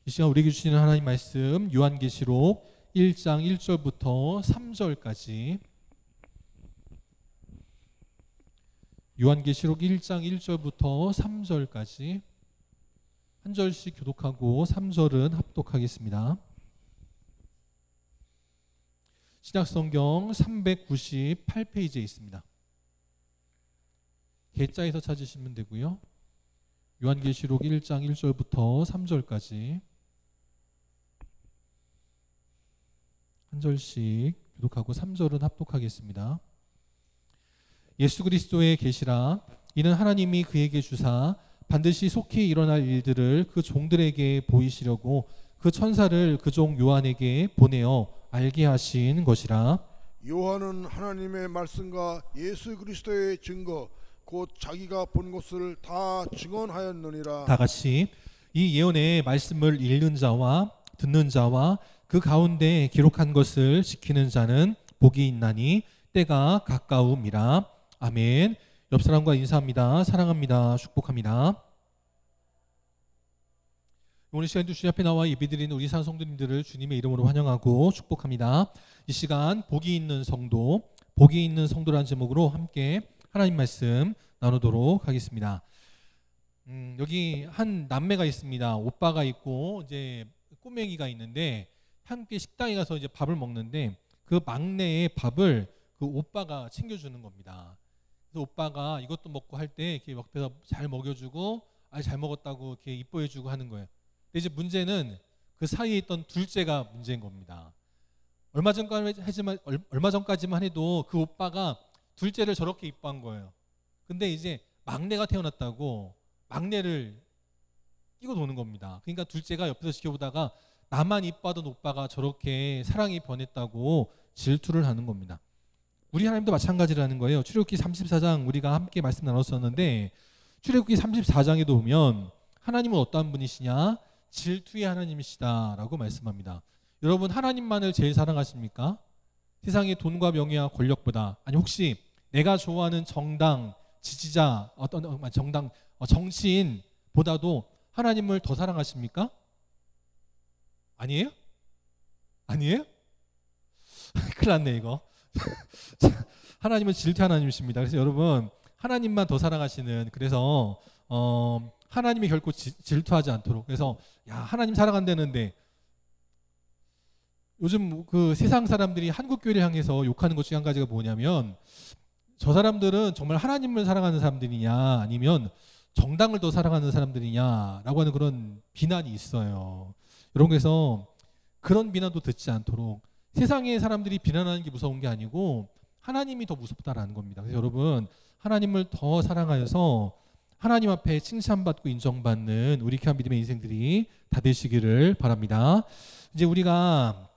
이 시간 우리에게 주시는 하나님 말씀 요한계시록 1장 1절부터 3절까지 요한계시록 1장 1절부터 3절까지 한 절씩 교독하고 3절은 합독하겠습니다. 신약성경 398페이지에 있습니다. 개자에서 찾으시면 되고요. 요한계시록 1장 1절부터 3절까지 한 절씩 교독하고 3절은 합독하겠습니다. 예수 그리스도의 계시라. 이는 하나님이 그에게 주사 반드시 속히 일어날 일들을 그 종들에게 보이시려고 그 천사를 그 종 요한에게 보내어 알게 하신 것이라. 요한은 하나님의 말씀과 예수 그리스도의 증거 곧 자기가 본 것을 다 증언하였느니라. 다 같이 이 예언의 말씀을 읽는 자와 듣는 자와 그 가운데 기록한 것을 지키는 자는 복이 있나니 때가 가까움이라. 아멘. 옆 사람과 인사합니다. 사랑합니다. 축복합니다. 오늘 시간도 주님 앞에 나와 예배드리는 우리 성도님들을 주님의 이름으로 환영하고 축복합니다. 이 시간 복이 있는 성도, 복이 있는 성도라는 제목으로 함께 하나님 말씀 나누도록 하겠습니다. 여기 한 남매가 있습니다. 오빠가 있고 이제 꼬맹이가 있는데 함께 식당에 가서 이제 밥을 먹는데 그 막내의 밥을 그 오빠가 챙겨주는 겁니다. 그래서 오빠가 이것도 먹고 할 때 이렇게 옆에서 잘 먹여주고 잘 먹었다고 이렇게 이뻐해주고 하는 거예요. 근데 이제 문제는 그 사이에 있던 둘째가 문제인 겁니다. 얼마 전까지만 해도 그 오빠가 둘째를 저렇게 이뻐한 거예요. 근데 이제 막내가 태어났다고 막내를 끼고 노는 겁니다. 그러니까 둘째가 옆에서 지켜보다가 나만 이뻐하던 오빠가 저렇게 사랑이 변했다고 질투를 하는 겁니다. 우리 하나님도 마찬가지라는 거예요. 출애굽기 34장 우리가 함께 말씀 나눴었는데 출애굽기 34장에도 보면 하나님은 어떠한 분이시냐? 질투의 하나님이시다라고 말씀합니다. 여러분 하나님만을 제일 사랑하십니까? 세상의 돈과 명예와 권력보다, 아니 혹시 내가 좋아하는 정당 지지자, 어떤 정당 정치인보다도 하나님을 더 사랑하십니까? 아니에요? 아니에요? 큰일 났네 이거. 하나님은 질투 하나님이십니다. 그래서 여러분 하나님만 더 사랑하시는, 그래서 하나님이 결코 질투하지 않도록, 그래서 야 하나님 사랑한다는데 요즘 그 세상 사람들이 한국 교회를 향해서 욕하는 것 중에 한 가지가 뭐냐면 저 사람들은 정말 하나님을 사랑하는 사람들이냐 아니면 정당을 더 사랑하는 사람들이냐라고 하는 그런 비난이 있어요. 여러분 그래서 그런 비난도 듣지 않도록, 세상의 사람들이 비난하는 게 무서운 게 아니고 하나님이 더 무섭다라는 겁니다. 그래서 여러분 하나님을 더 사랑하여서 하나님 앞에 칭찬받고 인정받는 우리 귀한 믿음의 인생들이 다 되시기를 바랍니다. 이제 우리가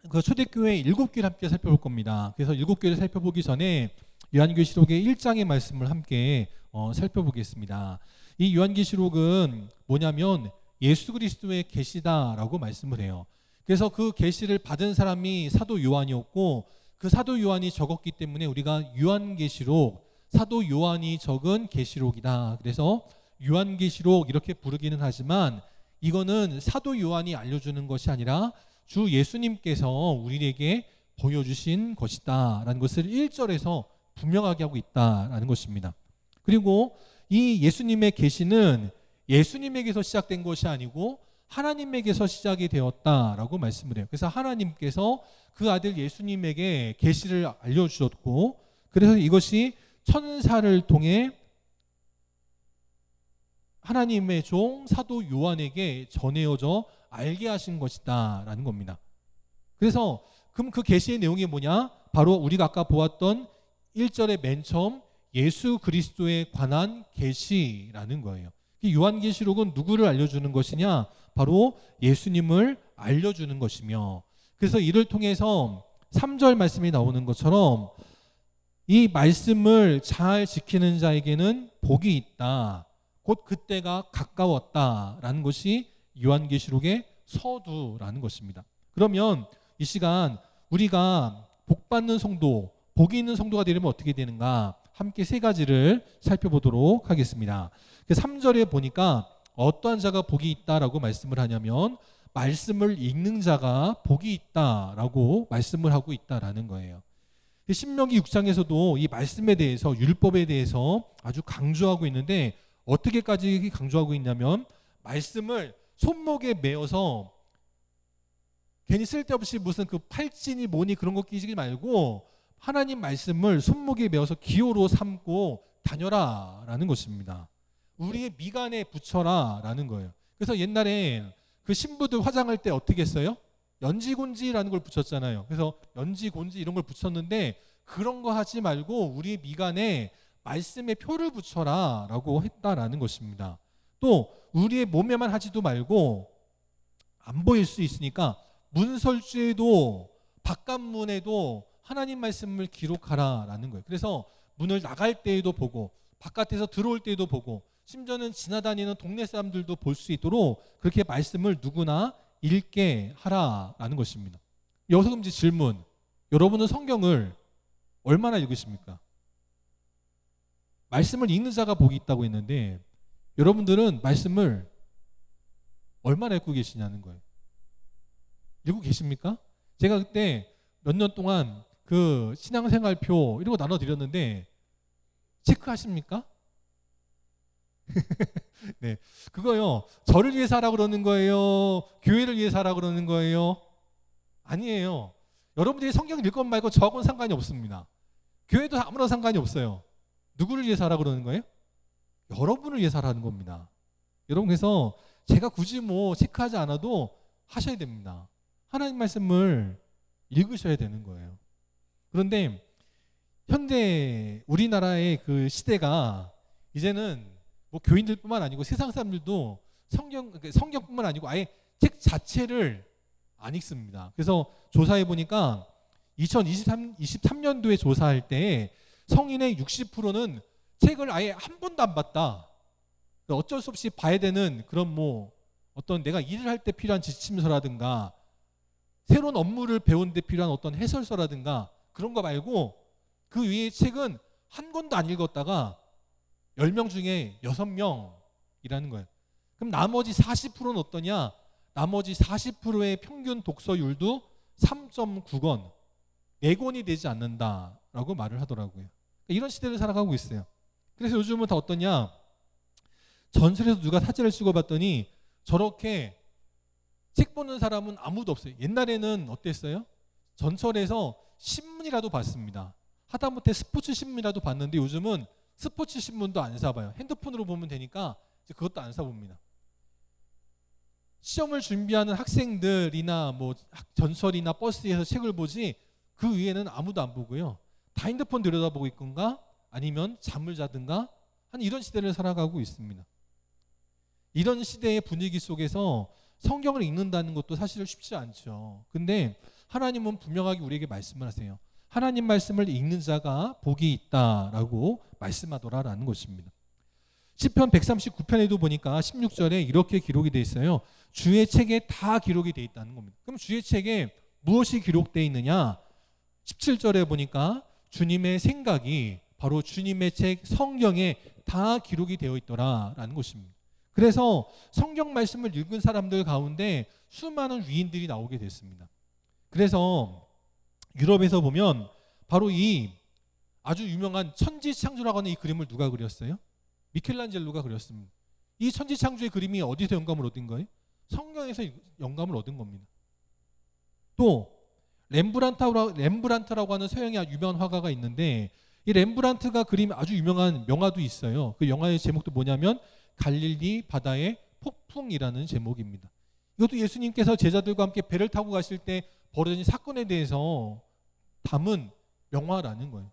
그 초대교회 7교회를 함께 살펴볼 겁니다. 그래서 7교회를 살펴보기 전에 요한계시록의 1장의 말씀을 함께 살펴보겠습니다. 이 요한계시록은 뭐냐면 예수 그리스도의 계시다라고 말씀을 해요. 그래서 그 계시를 받은 사람이 사도 요한이었고 그 사도 요한이 적었기 때문에 우리가 요한계시록, 사도 요한이 적은 계시록이다. 그래서 요한계시록 이렇게 부르기는 하지만 이거는 사도 요한이 알려주는 것이 아니라 주 예수님께서 우리에게 보여주신 것이다 라는 것을 1절에서 분명하게 하고 있다라는 것입니다. 그리고 이 예수님의 계시는 예수님에게서 시작된 것이 아니고 하나님에게서 시작이 되었다라고 말씀을 해요. 그래서 하나님께서 그 아들 예수님에게 계시를 알려주셨고, 그래서 이것이 천사를 통해 하나님의 종 사도 요한에게 전해져 알게 하신 것이다 라는 겁니다. 그래서 그럼 그 계시의 내용이 뭐냐? 바로 우리가 아까 보았던 1절의 맨 처음 예수 그리스도에 관한 계시라는 거예요. 이 요한계시록은 누구를 알려주는 것이냐? 바로 예수님을 알려주는 것이며, 그래서 이를 통해서 3절 말씀이 나오는 것처럼 이 말씀을 잘 지키는 자에게는 복이 있다, 곧 그때가 가까웠다라는 것이 요한계시록의 서두라는 것입니다. 그러면 이 시간 우리가 복받는 성도, 복이 있는 성도가 되려면 어떻게 되는가? 함께 세 가지를 살펴보도록 하겠습니다. 3절에 보니까 어떠한 자가 복이 있다라고 말씀을 하냐면 말씀을 읽는 자가 복이 있다라고 말씀을 하고 있다라는 거예요. 신명기 6장에서도 이 말씀에 대해서 율법에 대해서 아주 강조하고 있는데 어떻게까지 강조하고 있냐면 말씀을 손목에 메어서 괜히 쓸데없이 무슨 그 팔찌니 뭐니 그런 거 끼지 말고 하나님 말씀을 손목에 메어서 기호로 삼고 다녀라 라는 것입니다. 우리의 미간에 붙여라 라는 거예요. 그래서 옛날에 그 신부들 화장할 때 어떻게 했어요? 연지곤지라는 걸 붙였잖아요. 그래서 연지곤지 이런 걸 붙였는데 그런 거 하지 말고 우리의 미간에 말씀의 표를 붙여라 라고 했다라는 것입니다. 또 우리의 몸에만 하지도 말고 안 보일 수 있으니까 문설주에도 바깥문에도 하나님 말씀을 기록하라 라는 거예요. 그래서 문을 나갈 때에도 보고 바깥에서 들어올 때에도 보고 심지어는 지나다니는 동네 사람들도 볼 수 있도록 그렇게 말씀을 누구나 읽게 하라라는 것입니다. 여기서 이제 질문, 여러분은 성경을 얼마나 읽으십니까? 말씀을 읽는 자가 복이 있다고 했는데 여러분들은 말씀을 얼마나 읽고 계시냐는 거예요. 읽고 계십니까? 제가 그때 몇 년 동안 그 신앙생활표 이런 거 나눠드렸는데 체크하십니까? 네, 그거요. 저를 위해서 하라고 그러는 거예요? 교회를 위해서 하라고 그러는 거예요? 아니에요. 여러분들이 성경을 읽건 말고 저하고는 상관이 없습니다. 교회도 아무런 상관이 없어요. 누구를 위해서 하라고 그러는 거예요? 여러분을 위해서 하라는 겁니다. 여러분, 그래서 제가 굳이 뭐 체크하지 않아도 하셔야 됩니다. 하나님 말씀을 읽으셔야 되는 거예요. 그런데 현대 우리나라의 그 시대가 이제는 뭐 교인들뿐만 아니고 세상 사람들도 성경뿐만 아니고 아예 책 자체를 안 읽습니다. 그래서 조사해 보니까 2023년도에 조사할 때 성인의 60%는 책을 아예 한 번도 안 봤다. 어쩔 수 없이 봐야 되는 그런 뭐 어떤 내가 일을 할 때 필요한 지침서라든가 새로운 업무를 배우는 데 필요한 어떤 해설서라든가 그런 거 말고 그 위에 책은 한 권도 안 읽었다가 10명 중에 6명이라는 거예요. 그럼 나머지 40%는 어떠냐? 나머지 40%의 평균 독서율도 3.9권, 4권이 되지 않는다라고 말을 하더라고요. 이런 시대를 살아가고 있어요. 그래서 요즘은 다 어떠냐? 전설에서 누가 사진을 찍어봤더니 저렇게 책 보는 사람은 아무도 없어요. 옛날에는 어땠어요? 전설에서 신문이라도 봤습니다. 하다못해 스포츠 신문이라도 봤는데 요즘은 스포츠 신문도 안 사봐요. 핸드폰으로 보면 되니까 이제 그것도 안 사봅니다. 시험을 준비하는 학생들이나 뭐 전설이나 버스에서 책을 보지 그 위에는 아무도 안 보고요. 다 핸드폰 들여다보고 있건가 아니면 잠을 자든가 한 이런 시대를 살아가고 있습니다. 이런 시대의 분위기 속에서 성경을 읽는다는 것도 사실 쉽지 않죠. 근데 하나님은 분명하게 우리에게 말씀을 하세요. 하나님 말씀을 읽는 자가 복이 있다라고 말씀하더라라는 것입니다. 시편 139편에도 보니까 16절에 이렇게 기록이 되어 있어요. 주의 책에 다 기록이 되어 있다는 겁니다. 그럼 주의 책에 무엇이 기록되어 있느냐? 17절에 보니까 주님의 생각이 바로 주님의 책 성경에 다 기록이 되어 있더라라는 것입니다. 그래서 성경 말씀을 읽은 사람들 가운데 수많은 위인들이 나오게 됐습니다. 그래서 유럽에서 보면 바로 이 아주 유명한 천지창조라고 하는 이 그림을 누가 그렸어요? 미켈란젤로가 그렸습니다. 이 천지창조의 그림이 어디서 영감을 얻은 거예요? 성경에서 영감을 얻은 겁니다. 또 렘브란트라고 하는 서양의 유명한 화가가 있는데 이 렘브란트가 그린 아주 유명한 명화도 있어요. 그 영화의 제목도 뭐냐면 갈릴리 바다의 폭풍이라는 제목입니다. 이것도 예수님께서 제자들과 함께 배를 타고 가실 때 벌어진 사건에 대해서 담은 명화라는 거예요.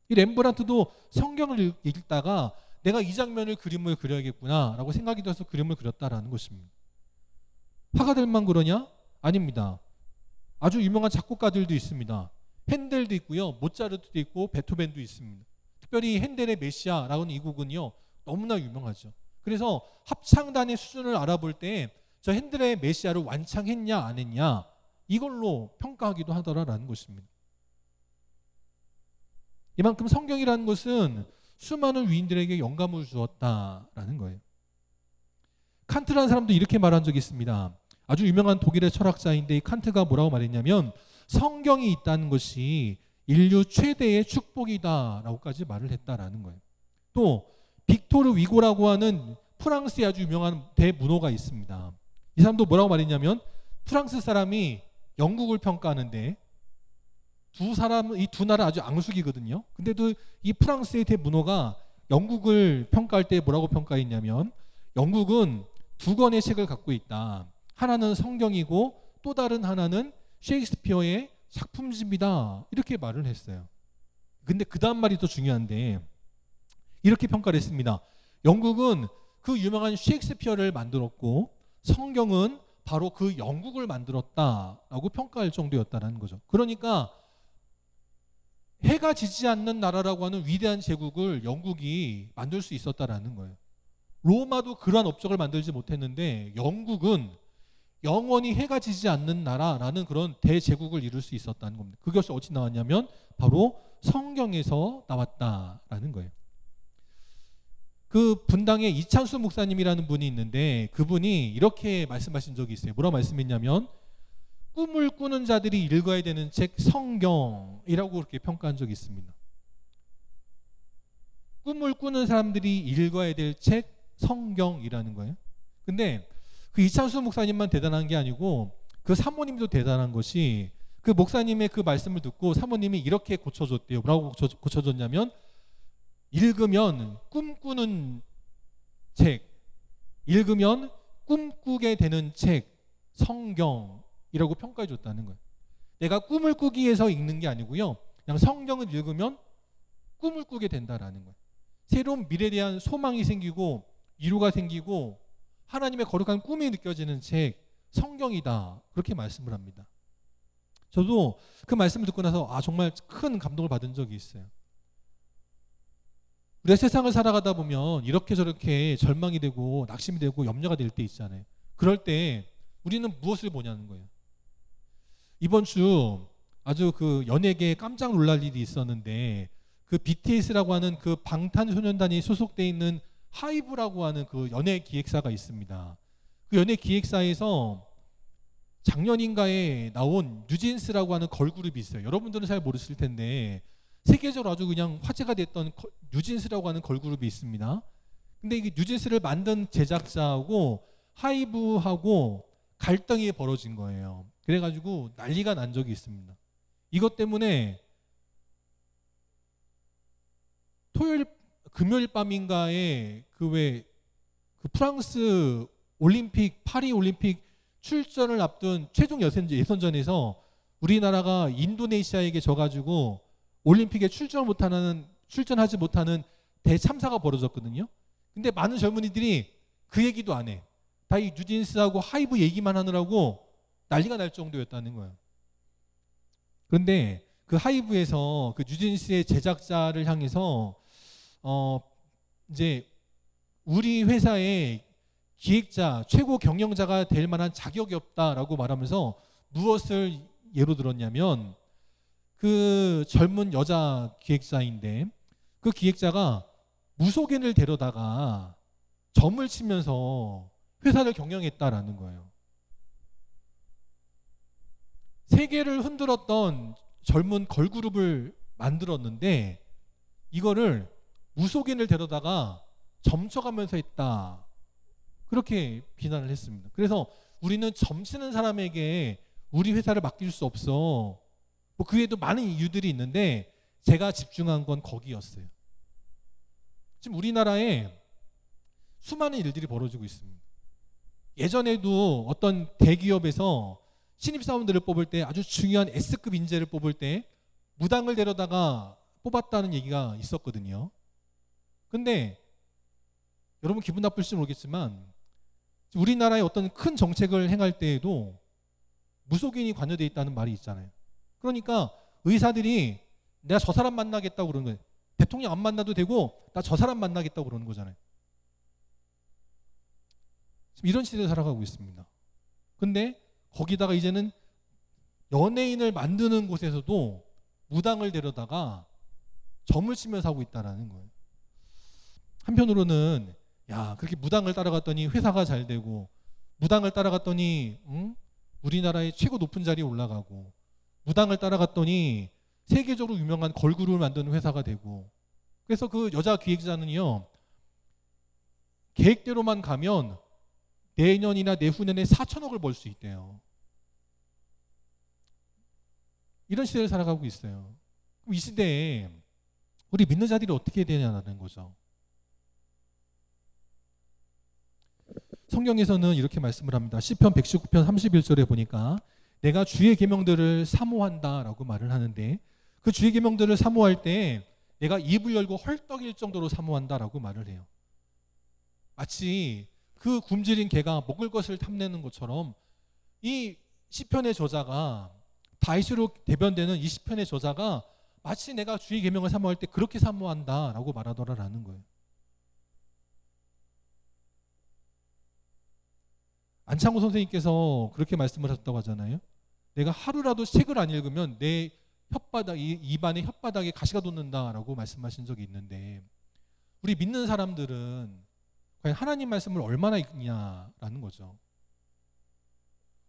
이 렘브란트도 성경을 읽다가 내가 이 장면을 그림을 그려야겠구나 라고 생각이 들어서 그림을 그렸다라는 것입니다. 화가들만 그러냐? 아닙니다. 아주 유명한 작곡가들도 있습니다. 핸델도 있고요, 모차르트도 있고 베토벤도 있습니다. 특별히 핸델의 메시아라는 이 곡은요 너무나 유명하죠. 그래서 합창단의 수준을 알아볼 때 저 핸델의 메시아를 완창했냐 안 했냐 이걸로 평가하기도 하더라라는 것입니다. 이만큼 성경이라는 것은 수많은 위인들에게 영감을 주었다라는 거예요. 칸트라는 사람도 이렇게 말한 적이 있습니다. 아주 유명한 독일의 철학자인데 이 칸트가 뭐라고 말했냐면 성경이 있다는 것이 인류 최대의 축복이다라고까지 말을 했다라는 거예요. 또 빅토르 위고라고 하는 프랑스의 아주 유명한 대문호가 있습니다. 이 사람도 뭐라고 말했냐면 프랑스 사람이 영국을 평가하는데 이 두 나라 아주 앙숙이거든요. 근데도 이 프랑스의 대문호가 영국을 평가할 때 뭐라고 평가했냐면 영국은 두 권의 책을 갖고 있다. 하나는 성경이고 또 다른 하나는 셰익스피어의 작품집이다. 이렇게 말을 했어요. 근데 그 다음 말이 더 중요한데 이렇게 평가를 했습니다. 영국은 그 유명한 셰익스피어를 만들었고 성경은 바로 그 영국을 만들었다라고 평가할 정도였다는 거죠. 그러니까 해가 지지 않는 나라라고 하는 위대한 제국을 영국이 만들 수 있었다라는 거예요. 로마도 그러한 업적을 만들지 못했는데 영국은 영원히 해가 지지 않는 나라라는 그런 대제국을 이룰 수 있었다는 겁니다. 그것이 어디 나왔냐면 바로 성경에서 나왔다라는 거예요. 그 분당에 이찬수 목사님이라는 분이 있는데 그분이 이렇게 말씀하신 적이 있어요. 뭐라고 말씀했냐면 꿈을 꾸는 자들이 읽어야 되는 책 성경이라고 그렇게 평가한 적이 있습니다. 꿈을 꾸는 사람들이 읽어야 될 책 성경이라는 거예요. 근데 그 이찬수 목사님만 대단한 게 아니고 그 사모님도 대단한 것이 그 목사님의 그 말씀을 듣고 사모님이 이렇게 고쳐줬대요. 뭐라고 고쳐줬냐면 읽으면 꿈꾸는 책, 읽으면 꿈꾸게 되는 책 성경이라고 평가해 줬다는 거예요. 내가 꿈을 꾸기 위해서 읽는 게 아니고요. 그냥 성경을 읽으면 꿈을 꾸게 된다라는 거예요. 새로운 미래에 대한 소망이 생기고 위로가 생기고 하나님의 거룩한 꿈이 느껴지는 책 성경이다. 그렇게 말씀을 합니다. 저도 그 말씀을 듣고 나서 정말 큰 감동을 받은 적이 있어요. 우리가 세상을 살아가다 보면 이렇게 저렇게 절망이 되고 낙심이 되고 염려가 될 때 있잖아요. 그럴 때 우리는 무엇을 보냐는 거예요. 이번 주 아주 그 연예계에 깜짝 놀랄 일이 있었는데 그 BTS라고 하는 그 방탄소년단이 소속돼 있는 하이브라고 하는 그 연예 기획사가 있습니다. 그 연예 기획사에서 작년인가에 나온 뉴진스라고 하는 걸그룹이 있어요. 여러분들은 잘 모르실 텐데 세계적으로 아주 그냥 화제가 됐던 뉴진스라고 하는 걸그룹이 있습니다. 근데 이게 뉴진스를 만든 제작자하고 하이브하고 갈등이 벌어진 거예요. 그래가지고 난리가 난 적이 있습니다. 이것 때문에 금요일 밤인가에 그 프랑스 올림픽, 파리 올림픽 출전을 앞둔 최종 예선전에서 우리나라가 인도네시아에게 져가지고 올림픽에 출전하지 못하는 대참사가 벌어졌거든요. 근데 많은 젊은이들이 그 얘기도 안 해. 다 이 뉴진스하고 하이브 얘기만 하느라고 난리가 날 정도였다는 거예요. 그런데 그 하이브에서 그 뉴진스의 제작자를 향해서 이제 우리 회사의 기획자, 최고 경영자가 될 만한 자격이 없다라고 말하면서 무엇을 예로 들었냐면 그 젊은 여자 기획자인데 그 기획자가 무속인을 데려다가 점을 치면서 회사를 경영했다라는 거예요. 세계를 흔들었던 젊은 걸그룹을 만들었는데 이거를 무속인을 데려다가 점쳐가면서 했다. 그렇게 비난을 했습니다. 그래서 우리는 점치는 사람에게 우리 회사를 맡길 수 없어. 뭐 그 외에도 많은 이유들이 있는데 제가 집중한 건 거기였어요. 지금 우리나라에 수많은 일들이 벌어지고 있습니다. 예전에도 어떤 대기업에서 신입사원들을 뽑을 때 아주 중요한 S급 인재를 뽑을 때 무당을 데려다가 뽑았다는 얘기가 있었거든요. 근데 여러분 기분 나쁠지 모르겠지만 우리나라의 어떤 큰 정책을 행할 때에도 무속인이 관여되어 있다는 말이 있잖아요. 그러니까 의사들이 내가 저 사람 만나겠다고 그러는 거예요. 대통령 안 만나도 되고 나 저 사람 만나겠다고 그러는 거잖아요. 지금 이런 시대에 살아가고 있습니다. 근데 거기다가 이제는 연예인을 만드는 곳에서도 무당을 데려다가 점을 치면서 하고 있다는 거예요. 한편으로는 야, 그렇게 무당을 따라갔더니 회사가 잘 되고, 무당을 따라갔더니 우리나라의 최고 높은 자리에 올라가고, 무당을 따라갔더니 세계적으로 유명한 걸그룹을 만드는 회사가 되고, 그래서 그 여자 기획자는요, 계획대로만 가면 내년이나 내후년에 4천억을 벌 수 있대요. 이런 시대를 살아가고 있어요. 그럼 이 시대에 우리 믿는 자들이 어떻게 되냐는 거죠. 성경에서는 이렇게 말씀을 합니다. 시편 119편 31절에 보니까 내가 주의 계명들을 사모한다라고 말을 하는데, 그 주의 계명들을 사모할 때 내가 입을 열고 헐떡일 정도로 사모한다라고 말을 해요. 마치 그 굶주린 개가 먹을 것을 탐내는 것처럼 이 시편의 저자가, 다윗으로 대변되는 이 시편의 저자가 마치 내가 주의 계명을 사모할 때 그렇게 사모한다라고 말하더라라는 거예요. 안창호 선생님께서 그렇게 말씀을 하셨다고 하잖아요. 내가 하루라도 책을 안 읽으면 내 혓바닥, 입안에 혓바닥에 가시가 돋는다라고 말씀하신 적이 있는데, 우리 믿는 사람들은 과연 하나님 말씀을 얼마나 읽냐라는 거죠.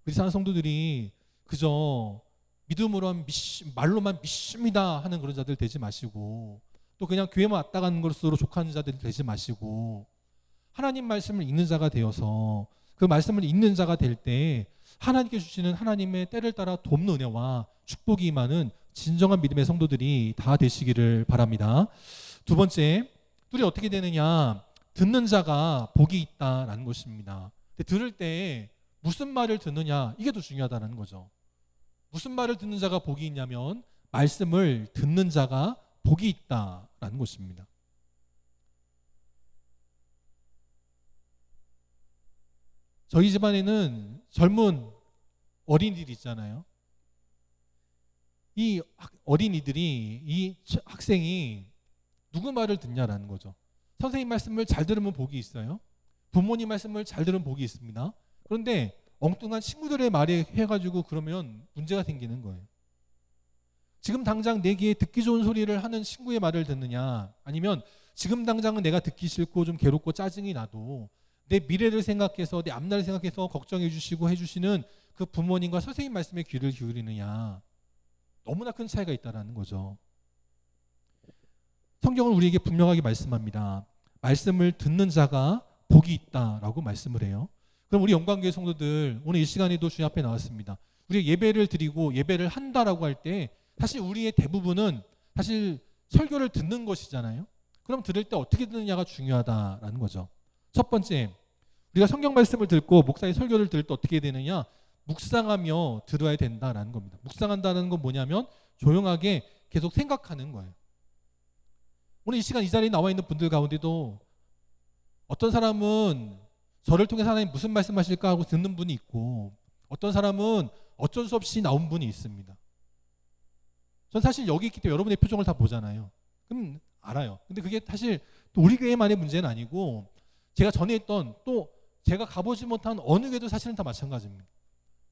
우리 사는 성도들이 그저 믿음으로 말로만 믿습니다 하는 그런 자들 되지 마시고, 또 그냥 교회만 왔다 가는 것으로 족하는 자들 되지 마시고, 하나님 말씀을 읽는 자가 되어서 그 말씀을 읽는 자가 될 때 하나님께 주시는 하나님의 때를 따라 돕는 은혜와 축복이 임하는 진정한 믿음의 성도들이 다 되시기를 바랍니다. 두 번째, 둘이 어떻게 되느냐? 듣는 자가 복이 있다라는 것입니다. 근데 들을 때 무슨 말을 듣느냐, 이게 더 중요하다는 거죠. 무슨 말을 듣는 자가 복이 있냐면 말씀을 듣는 자가 복이 있다라는 것입니다. 저희 집안에는 젊은 어린이들이 있잖아요. 이 어린이들이, 이 학생이 누구 말을 듣냐라는 거죠. 선생님 말씀을 잘 들으면 복이 있어요. 부모님 말씀을 잘 들으면 복이 있습니다. 그런데 엉뚱한 친구들의 말에 해가지고 그러면 문제가 생기는 거예요. 지금 당장 내게 듣기 좋은 소리를 하는 친구의 말을 듣느냐, 아니면 지금 당장은 내가 듣기 싫고 좀 괴롭고 짜증이 나도 내 미래를 생각해서, 내 앞날을 생각해서 걱정해 주시고 해주시는 그 부모님과 선생님 말씀에 귀를 기울이느냐, 너무나 큰 차이가 있다는 거죠. 성경은 우리에게 분명하게 말씀합니다. 말씀을 듣는 자가 복이 있다라고 말씀을 해요. 그럼 우리 영광교회 성도들, 오늘 이 시간에도 주님 앞에 나왔습니다. 우리 예배를 드리고 예배를 한다라고 할 때 사실 우리의 대부분은 사실 설교를 듣는 것이잖아요. 그럼 들을 때 어떻게 듣느냐가 중요하다라는 거죠. 첫 번째, 우리가 성경 말씀을 듣고 목사의 설교를 들을 때 어떻게 되느냐? 묵상하며 들어야 된다라는 겁니다. 묵상한다는 건 뭐냐면 조용하게 계속 생각하는 거예요. 오늘 이 시간 이 자리에 나와 있는 분들 가운데도 어떤 사람은 저를 통해서 하나님 무슨 말씀하실까 하고 듣는 분이 있고, 어떤 사람은 어쩔 수 없이 나온 분이 있습니다. 전 사실 여기 있기 때문에 여러분의 표정을 다 보잖아요. 그럼 알아요. 근데 그게 사실 또 우리 교회만의 문제는 아니고, 제가 전에 했던, 또 제가 가보지 못한 어느 교회도 사실은 다 마찬가지입니다.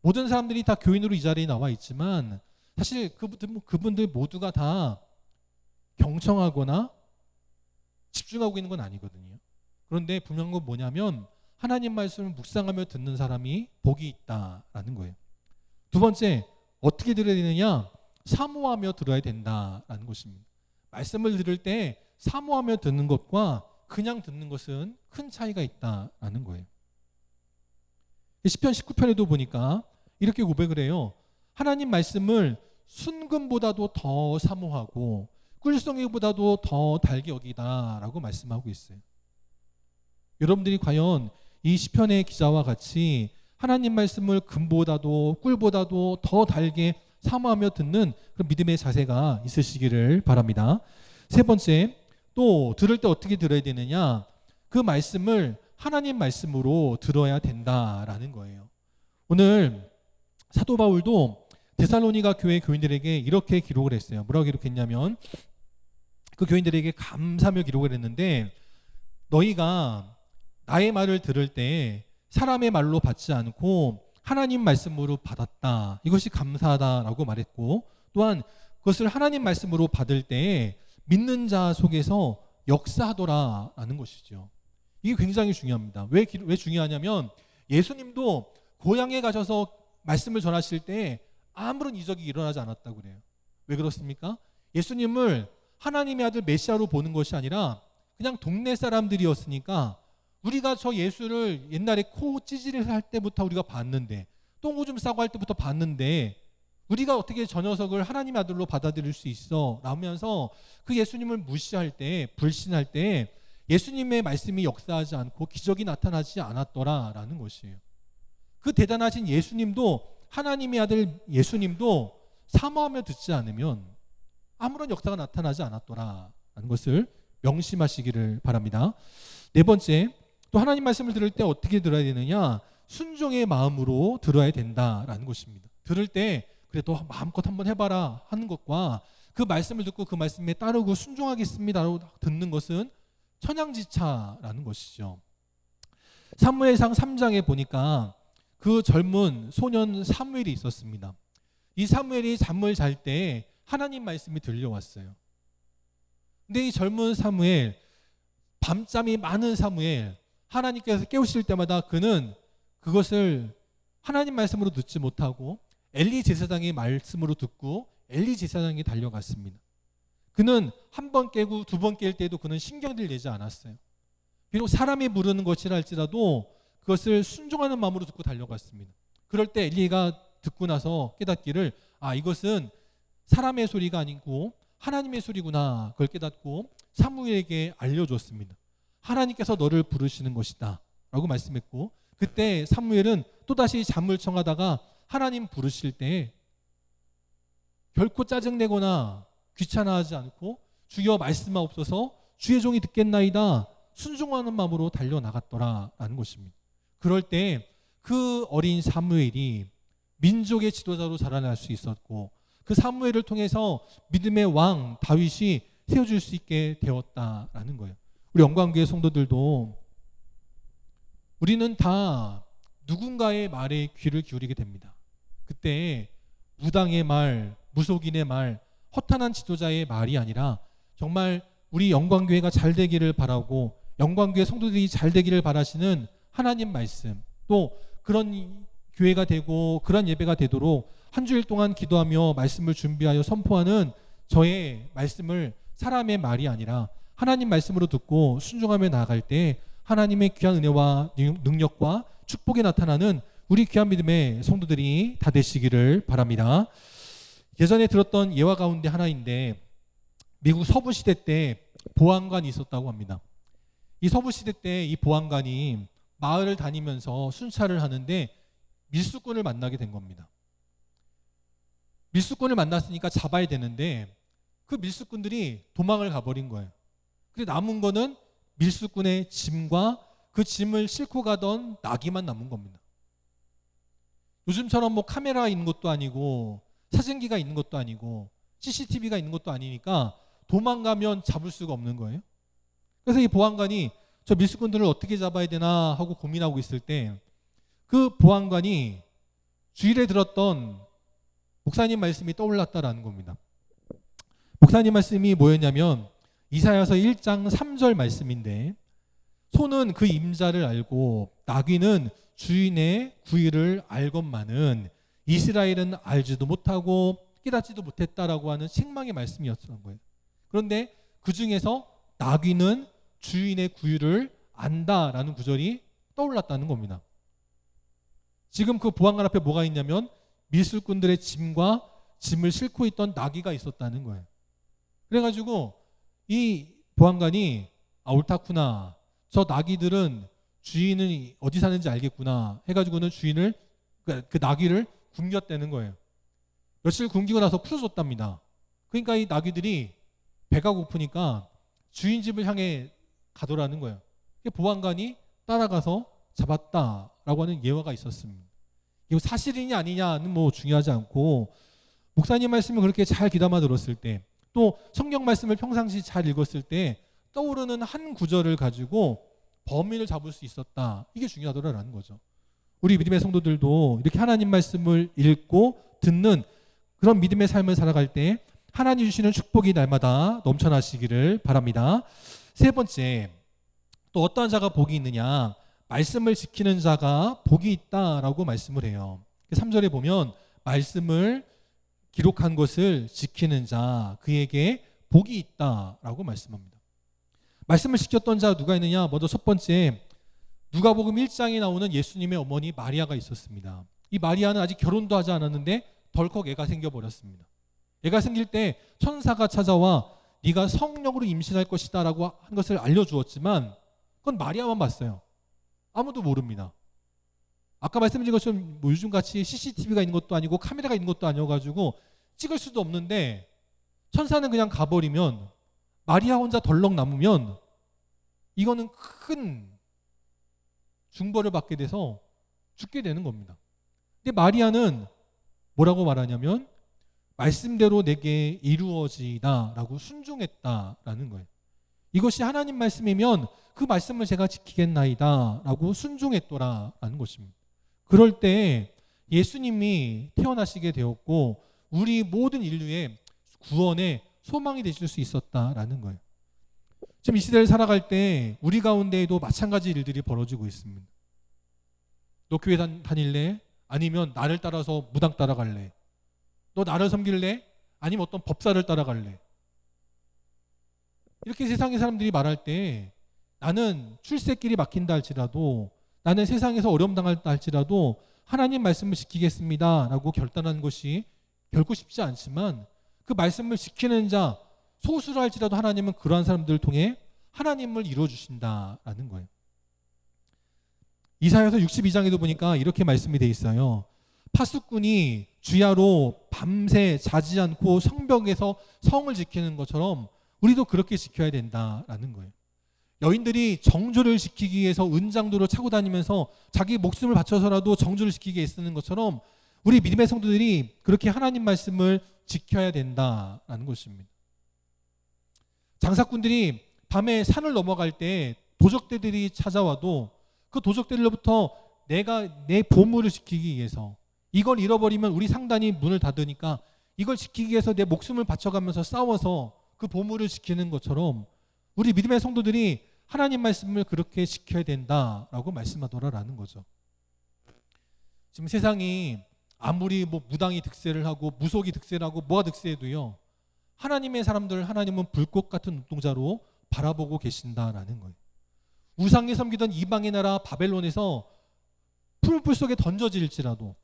모든 사람들이 다 교인으로 이 자리에 나와 있지만 사실 그분들 모두가 다 경청하거나 집중하고 있는 건 아니거든요. 그런데 분명한 건 뭐냐면 하나님 말씀을 묵상하며 듣는 사람이 복이 있다라는 거예요. 두 번째, 어떻게 들어야 되느냐? 사모하며 들어야 된다라는 것입니다. 말씀을 들을 때 사모하며 듣는 것과 그냥 듣는 것은 큰 차이가 있다라는 거예요. 시편 19편에도 보니까 이렇게 고백을 해요. 하나님 말씀을 순금보다도 더 사모하고 꿀송이보다도 더 달게 여기다라고 말씀하고 있어요. 여러분들이 과연 이 시편의 기자와 같이 하나님 말씀을 금보다도 꿀보다도 더 달게 사모하며 듣는 그런 믿음의 자세가 있으시기를 바랍니다. 세 번째, 또 들을 때 어떻게 들어야 되느냐? 그 말씀을 하나님 말씀으로 들어야 된다라는 거예요. 오늘 사도 바울도 데살로니가 교회 교인들에게 이렇게 기록을 했어요. 뭐라고 기록했냐면, 그 교인들에게 감사하며 기록을 했는데, 너희가 나의 말을 들을 때 사람의 말로 받지 않고 하나님 말씀으로 받았다. 이것이 감사하다라고 말했고, 또한 그것을 하나님 말씀으로 받을 때 믿는 자 속에서 역사하더라라는 것이죠. 이게 굉장히 중요합니다. 왜 중요하냐면 예수님도 고향에 가셔서 말씀을 전하실 때 아무런 이적이 일어나지 않았다고 그래요. 왜 그렇습니까? 예수님을 하나님의 아들 메시아로 보는 것이 아니라 그냥 동네 사람들이었으니까 우리가 저 예수를 옛날에 코 찌질을 할 때부터 우리가 봤는데 똥오줌 싸고 할 때부터 봤는데 우리가 어떻게 저 녀석을 하나님의 아들로 받아들일 수 있어? 라면서 그 예수님을 무시할 때, 불신할 때 예수님의 말씀이 역사하지 않고 기적이 나타나지 않았더라라는 것이에요. 그 대단하신 예수님도, 하나님의 아들 예수님도 사모하며 듣지 않으면 아무런 역사가 나타나지 않았더라라는 것을 명심하시기를 바랍니다. 네 번째, 또 하나님 말씀을 들을 때 어떻게 들어야 되느냐? 순종의 마음으로 들어야 된다라는 것입니다. 들을 때 그래 너 마음껏 한번 해봐라 하는 것과 그 말씀을 듣고 그 말씀에 따르고 순종하겠습니다라고 듣는 것은 천양지차라는 것이죠. 사무엘상 3장에 보니까 그 젊은 소년 사무엘이 있었습니다. 이 사무엘이 잠을 잘 때 하나님 말씀이 들려왔어요. 근데 이 젊은 사무엘, 밤잠이 많은 사무엘, 하나님께서 깨우실 때마다 그는 그것을 하나님 말씀으로 듣지 못하고 엘리 제사장의 말씀으로 듣고 엘리 제사장이 달려갔습니다. 그는 한 번 깨고 두 번 깰 때도 그는 신경을 내지 않았어요. 비록 사람이 부르는 것이라 할지라도 그것을 순종하는 마음으로 듣고 달려갔습니다. 그럴 때 엘리가 듣고 나서 깨닫기를 이것은 사람의 소리가 아니고 하나님의 소리구나. 그걸 깨닫고 사무엘에게 알려줬습니다. 하나님께서 너를 부르시는 것이다 라고 말씀했고 그때 사무엘은 또다시 잠을 청하다가 하나님 부르실 때 결코 짜증내거나 귀찮아하지 않고 주여 말씀하옵소서 주의 종이 듣겠나이다 순종하는 마음으로 달려나갔더라라는 것입니다. 그럴 때 그 어린 사무엘이 민족의 지도자로 자라날 수 있었고 그 사무엘을 통해서 믿음의 왕 다윗이 세워줄 수 있게 되었다라는 거예요. 우리 영광교회 성도들도 우리는 다 누군가의 말에 귀를 기울이게 됩니다. 그때 무당의 말, 무속인의 말, 허탄한 지도자의 말이 아니라 정말 우리 영광교회가 잘 되기를 바라고 영광교회 성도들이 잘 되기를 바라시는 하나님 말씀, 또 그런 교회가 되고 그런 예배가 되도록 한 주일 동안 기도하며 말씀을 준비하여 선포하는 저의 말씀을 사람의 말이 아니라 하나님 말씀으로 듣고 순종하며 나아갈 때 하나님의 귀한 은혜와 능력과 축복이 나타나는 우리 귀한 믿음의 성도들이 다 되시기를 바랍니다. 예전에 들었던 예화 가운데 하나인데 미국 서부 시대 때 보안관이 있었다고 합니다. 이 서부 시대 때 이 보안관이 마을을 다니면서 순찰을 하는데 밀수꾼을 만나게 된 겁니다. 밀수꾼을 만났으니까 잡아야 되는데 그 밀수꾼들이 도망을 가버린 거예요. 근데 남은 거는 밀수꾼의 짐과 그 짐을 싣고 가던 나귀만 남은 겁니다. 요즘처럼 뭐 카메라가 있는 것도 아니고 사진기가 있는 것도 아니고 CCTV가 있는 것도 아니니까 도망가면 잡을 수가 없는 거예요. 그래서 이 보안관이 저 밀수꾼들을 어떻게 잡아야 되나 하고 고민하고 있을 때 그 보안관이 주일에 들었던 목사님 말씀이 떠올랐다라는 겁니다. 목사님 말씀이 뭐였냐면 이사야서 1장 3절 말씀인데 소는 그 임자를 알고 나귀는 주인의 구의를 알건만은 이스라엘은 알지도 못하고 깨닫지도 못했다라고 하는 책망의 말씀이었던 거예요. 그런데 그 중에서 나귀는 주인의 구의를 안다라는 구절이 떠올랐다는 겁니다. 지금 그 보안관 앞에 뭐가 있냐면 밀수꾼들의 짐과 짐을 싣고 있던 나귀가 있었다는 거예요. 그래가지고 이 보안관이 옳다구나. 저 나귀들은 주인은 어디 사는지 알겠구나 해가지고는 주인을 그 나귀를 굶겼다는 거예요. 며칠 굶기고 나서 풀어줬답니다. 그러니까 이 나귀들이 배가 고프니까 주인 집을 향해 가더라는 거예요. 보안관이 따라가서 잡았다라고 하는 예화가 있었습니다. 이거 사실이냐 아니냐는 뭐 중요하지 않고 목사님 말씀을 그렇게 잘 귀담아 들었을 때 또 성경 말씀을 평상시 잘 읽었을 때 떠오르는 한 구절을 가지고 범인을 잡을 수 있었다. 이게 중요하더라라는 거죠. 우리 믿음의 성도들도 이렇게 하나님 말씀을 읽고 듣는 그런 믿음의 삶을 살아갈 때 하나님 주시는 축복이 날마다 넘쳐나시기를 바랍니다. 세 번째, 또 어떠한 자가 복이 있느냐? 말씀을 지키는 자가 복이 있다라고 말씀을 해요. 3절에 보면 말씀을 기록한 것을 지키는 자, 그에게 복이 있다라고 말씀합니다. 말씀을 지켰던 자 누가 있느냐? 먼저 첫 번째, 누가복음 1장에 나오는 예수님의 어머니 마리아가 있었습니다. 이 마리아는 아직 결혼도 하지 않았는데 덜컥 애가 생겨버렸습니다. 애가 생길 때 천사가 찾아와 네가 성령으로 임신할 것이다 라고 한 것을 알려주었지만 그건 마리아만 봤어요. 아무도 모릅니다. 아까 말씀드린 것처럼 뭐 요즘같이 CCTV가 있는 것도 아니고 카메라가 있는 것도 아니어가지고 찍을 수도 없는데 천사는 그냥 가버리면 마리아 혼자 덜렁 남으면 이거는 큰 중벌을 받게 돼서 죽게 되는 겁니다. 근데 마리아는 뭐라고 말하냐면 말씀대로 내게 이루어지다 라고 순종했다라는 거예요. 이것이 하나님 말씀이면 그 말씀을 제가 지키겠나이다 라고 순종했더라라는 것입니다. 그럴 때 예수님이 태어나시게 되었고 우리 모든 인류의 구원의 소망이 되실 수 있었다라는 거예요. 지금 이 시대를 살아갈 때 우리 가운데에도 마찬가지 일들이 벌어지고 있습니다. 너 교회 다닐래? 아니면 나를 따라서 무당 따라갈래? 너 나를 섬길래? 아니면 어떤 법사를 따라갈래? 이렇게 세상의 사람들이 말할 때 나는 출세길이 막힌다 할지라도 나는 세상에서 어려움 당할다 할지라도 하나님 말씀을 지키겠습니다 라고 결단하는 것이 결코 쉽지 않지만 그 말씀을 지키는 자 소수라 할지라도 하나님은 그러한 사람들을 통해 하나님을 이루어주신다라는 거예요. 이사야서 62장에도 보니까 이렇게 말씀이 돼 있어요. 파수꾼이 주야로 밤새 자지 않고 성벽에서 성을 지키는 것처럼 우리도 그렇게 지켜야 된다라는 거예요. 여인들이 정조를 지키기 위해서 은장도를 차고 다니면서 자기 목숨을 바쳐서라도 정조를 지키기 애쓰는 것처럼 우리 믿음의 성도들이 그렇게 하나님 말씀을 지켜야 된다라는 것입니다. 장사꾼들이 밤에 산을 넘어갈 때 도적대들이 찾아와도 그 도적대들로부터 내가 내 보물을 지키기 위해서 이걸 잃어버리면 우리 상단이 문을 닫으니까 이걸 지키기 위해서 내 목숨을 바쳐가면서 싸워서 그 보물을 지키는 것처럼 우리 믿음의 성도들이 하나님 말씀을 그렇게 지켜야 된다라고 말씀하더라라는 거죠. 지금 세상이 아무리 뭐 무당이 득세를 하고 무속이 득세를 하고 뭐가 득세해도요, 하나님의 사람들 하나님은 불꽃 같은 눈동자로 바라보고 계신다라는 거예요. 우상에 섬기던 이방의 나라 바벨론에서 풀불 속에 던져질지라도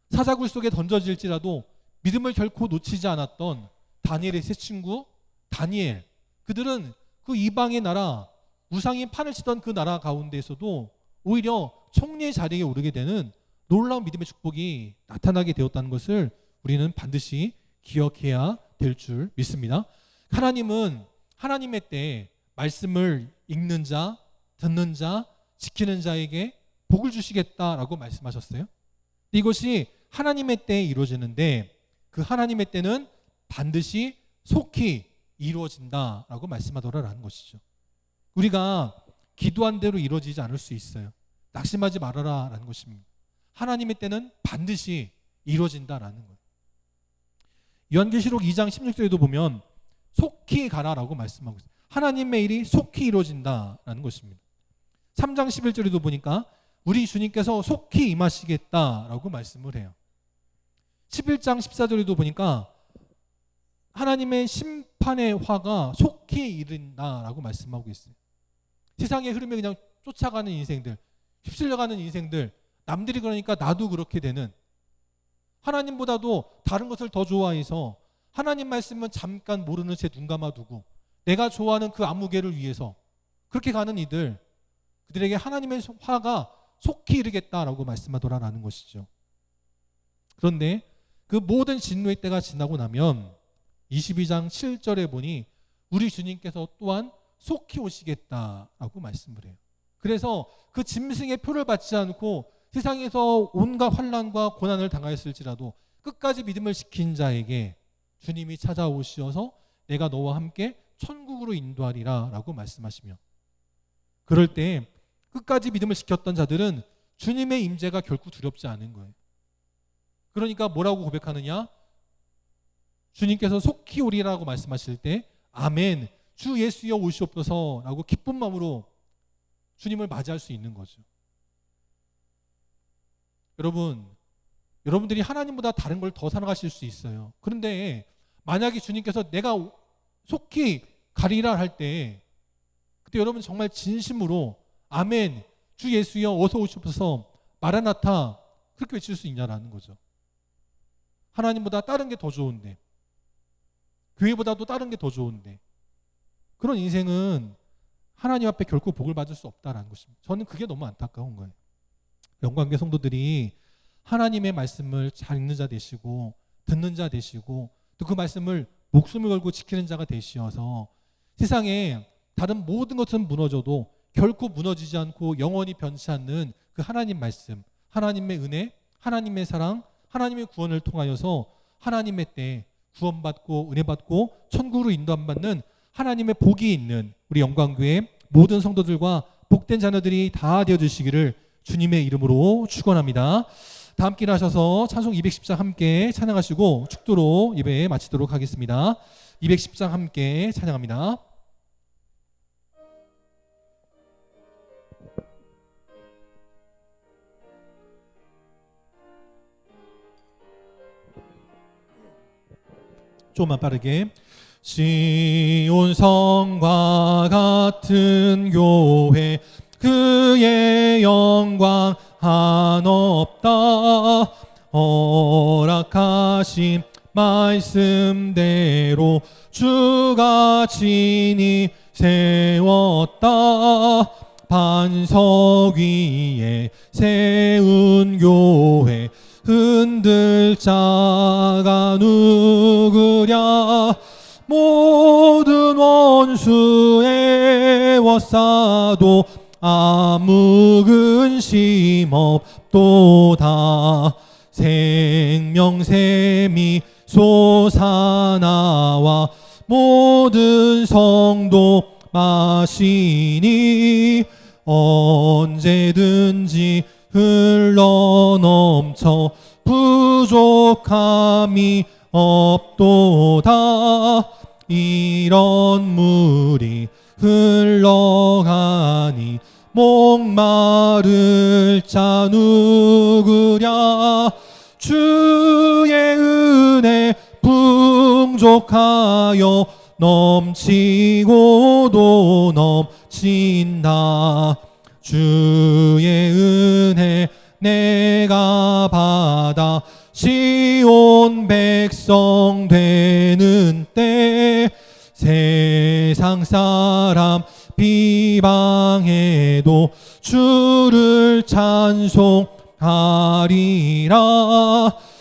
사자굴 속에 던져질지라도 믿음을 결코 놓치지 않았던 다니엘의 세 친구 다니엘, 그들은 그 이방의 나라 우상이 판을 치던 그 나라 가운데에서도 오히려 총리의 자리에 오르게 되는 놀라운 믿음의 축복이 나타나게 되었다는 것을 우리는 반드시 기억해야 될 줄 믿습니다. 하나님은 하나님의 때에 말씀을 읽는 자, 듣는 자, 지키는 자에게 복을 주시겠다라고 말씀하셨어요. 이것이 하나님의 때에 이루어지는데 그 하나님의 때는 반드시 속히 이루어진다라고 말씀하더라라는 것이죠. 우리가 기도한 대로 이루어지지 않을 수 있어요. 낙심하지 말아라라는 것입니다. 하나님의 때는 반드시 이루어진다라는 거예요. 요한계시록 2장 16절에도 보면 속히 가라라고 말씀하고 있어요. 하나님의 일이 속히 이루어진다라는 것입니다. 3장 11절에도 보니까 우리 주님께서 속히 임하시겠다라고 말씀을 해요. 11장 14절에도 보니까 하나님의 심판의 화가 속히 이른다라고 말씀하고 있어요. 세상의 흐름에 그냥 쫓아가는 인생들, 휩쓸려가는 인생들, 남들이 그러니까 나도 그렇게 되는, 하나님보다도 다른 것을 더 좋아해서 하나님 말씀은 잠깐 모르는 채 눈 감아두고 내가 좋아하는 그 아무개를 위해서 그렇게 가는 이들, 그들에게 하나님의 화가 속히 이르겠다라고 말씀하더라라는 것이죠. 그런데 그 모든 진노의 때가 지나고 나면 22장 7절에 보니 우리 주님께서 또한 속히 오시겠다라고 말씀을 해요. 그래서 그 짐승의 표를 받지 않고 세상에서 온갖 환난과 고난을 당하였을지라도 끝까지 믿음을 지킨 자에게 주님이 찾아오시어서 내가 너와 함께 천국으로 인도하리라 라고 말씀하시며, 그럴 때 끝까지 믿음을 지켰던 자들은 주님의 임재가 결코 두렵지 않은 거예요. 그러니까 뭐라고 고백하느냐? 주님께서 속히 오리라고 말씀하실 때 아멘, 주 예수여 오시옵소서 라고 기쁜 마음으로 주님을 맞이할 수 있는 거죠. 여러분들이 하나님보다 다른 걸 더 사랑하실 수 있어요. 그런데 만약에 주님께서 내가 속히 가리라 할 때, 그때 여러분 정말 진심으로 아멘, 주 예수여 어서 오시옵소서, 마라나타 그렇게 외칠 수 있냐라는 거죠. 하나님보다 다른 게 더 좋은데, 교회보다도 다른 게 더 좋은데, 그런 인생은 하나님 앞에 결코 복을 받을 수 없다라는 것입니다. 저는 그게 너무 안타까운 거예요. 영광교회 성도들이 하나님의 말씀을 잘 읽는 자 되시고 듣는 자 되시고 또 그 말씀을 목숨을 걸고 지키는 자가 되시어서 세상에 다른 모든 것은 무너져도 결코 무너지지 않고 영원히 변치 않는 그 하나님 말씀, 하나님의 은혜, 하나님의 사랑, 하나님의 구원을 통하여서 하나님의 때 구원받고 은혜받고 천국으로 인도받는 하나님의 복이 있는 우리 영광교회 모든 성도들과 복된 자녀들이 다 되어주시기를 주님의 이름으로 축원합니다. 다 함께 일어나셔서 찬송 210장 함께 찬양하시고 축도로 예배 마치도록 하겠습니다. 210장 함께 찬양합니다. 조금만 빠르게. 시온 성과 같은 교회 그의 영광 한없다. 허락하신 말씀대로 주가 친히 세웠다. 반석 위에 세운 교회 흔들 자가 누구랴. 모든 원수의 워싸도 아무 근심 없도다. 생명샘이 솟아나와 모든 성도 마시니 언제든지 흘러넘쳐 부족함이 없도다. 이런 물이 흘러가니 목마를 자 누구랴. 주의 은혜 풍족하여 넘치고도 넘친다. 주의 은혜 내가 받아 시온 백성 되는 때 세상 사람 비방해도 주를 찬송하리라.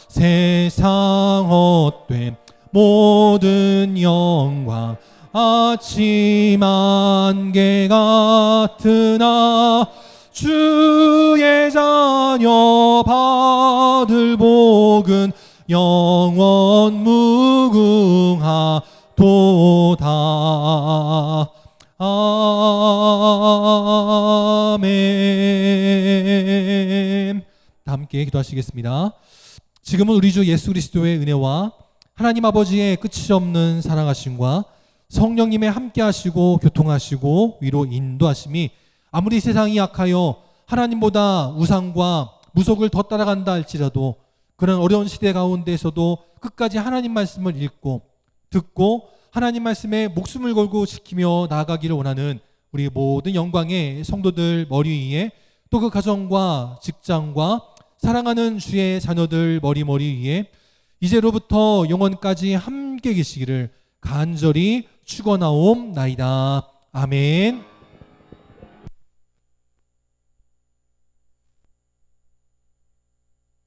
세상 헛된 모든 영광 아침 안개 같으나 주의 자녀 받을 복은 영원 무궁하도다. 아멘. 함께 기도하시겠습니다. 지금은 우리 주 예수 그리스도의 은혜와 하나님 아버지의 끝이 없는 사랑하심과 성령님의 함께하시고 교통하시고 위로 인도하심이 아무리 세상이 약하여 하나님보다 우상과 무속을 더 따라간다 할지라도 그런 어려운 시대 가운데에서도 끝까지 하나님 말씀을 읽고 듣고 하나님 말씀에 목숨을 걸고 지키며 나아가기를 원하는 우리 모든 영광의 성도들 머리 위에 또 그 가정과 직장과 사랑하는 주의 자녀들 머리 위에 이제로부터 영원까지 함께 계시기를 간절히 축원하옵나이다. 아멘.